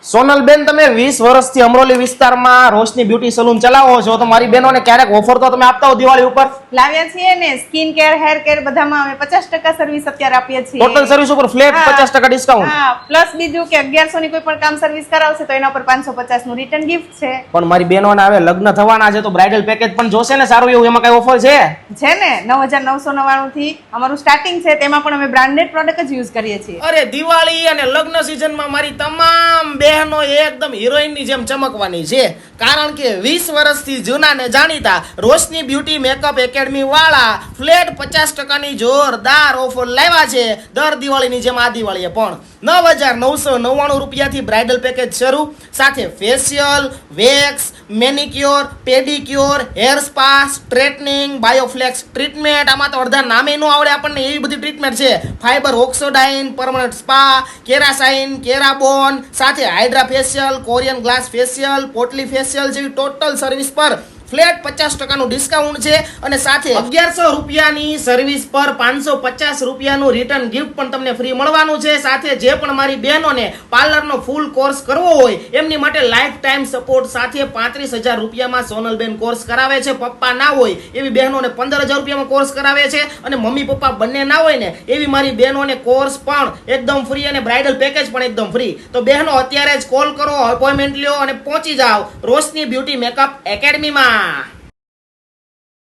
સોનલબેન, તમે 20 વર્ષથી અમરોલી વિસ્તારમાં રોશની બ્યુટી સલૂન ચલાવો છો, તો મારી બહેનોને ક્યારેક ઓફર તો તમે આપતા હો દિવાળી ઉપર? લાવ્યા છીએ ને, સ્કિન કેર, હેર કેર બધામાં અમે 50% સર્વિસ અત્યારે આપીએ છીએ. ટોટલ સર્વિસ ઉપર ફ્લેટ 50% ડિસ્કાઉન્ટ. હા, પ્લસ બીજું કે 1100 ની કોઈ પણ કામ સર્વિસ કરાવશે તો એના પર 550 નું રિટર્ન ગિફ્ટ છે. પણ મારી બહેનોને હવે લગ્ન થવાના છે તો બ્રાઇડલ પેકેજ પણ જોશે ને સારું એવું, એમાં કઈ ઓફર છે? છે ને, 9999 થી અમારું સ્ટાર્ટિંગ છે, તેમાં પણ અમે બ્રાન્ડેડ પ્રોડક્ટ જ યુઝ કરીએ છીએ. અરે દિવાળી અને લગ્ન સિઝનમાં મારી તમામ બહેનો એકદમ હિરોઈનની જેમ ચમકવાની છે, કારણ કે 20 વર્ષથી જૂના ને જાણીતા રોશની બ્યુટી મેકઅપ એકેડમી વાળા ફ્લેટ 50% ની જોરદાર ઓફર લાવ્યા છે. દર દિવાળીની જેમ આ દિવાળીએ પણ 9999 રૂપિયાથી બ્રાઇડલ પેકેજ શરૂ, સાથે facial, wax, manicure, pedicure, hair spa, straightening, bioflex treatment, આમાં તો અડધા નામે નો આવડે આપણને એવી બધી ટ્રીટમેન્ટ છે. ફાઈબર ઓક્સોડાઇન, પરમનન્ટ સ્પા, કેરાસાઇન, કેરાબોન, સાથે Hydra facial, Korean glass facial, પોટલી ફેશિયલ જેવી ટોટલ સર્વિસ પર ફ્લેટ 50% નું ડિસ્કાઉન્ટ છે, અને સાથે 1100 રૂપિયાની સર્વિસ પર 550 રૂપિયાનું રિટર્ન ગિફ્ટ પણ તમને ફ્રી મળવાનું છે. સાથે જે પણ મારી બહેનોને પાર્લરનો ફૂલ કોર્સ કરવો હોય એમની માટે લાઈફ ટાઈમ સપોર્ટ સાથે 35,000 રૂપિયામાં સોનલબેન કોર્સ કરાવે છે. પપ્પા ના હોય એવી બહેનોને 15,000 રૂપિયામાં કોર્સ કરાવે છે, અને મમ્મી પપ્પા બંને ના હોય ને એવી મારી બહેનોને કોર્સ પણ એકદમ ફ્રી અને બ્રાઇડલ પેકેજ પણ એકદમ ફ્રી. તો બહેનો અત્યારે જ કોલ કરો, અપોઇન્ટમેન્ટ લ્યો અને પહોંચી જાઓ રોશની બ્યુટી મેકઅપ એકેડમીમાં.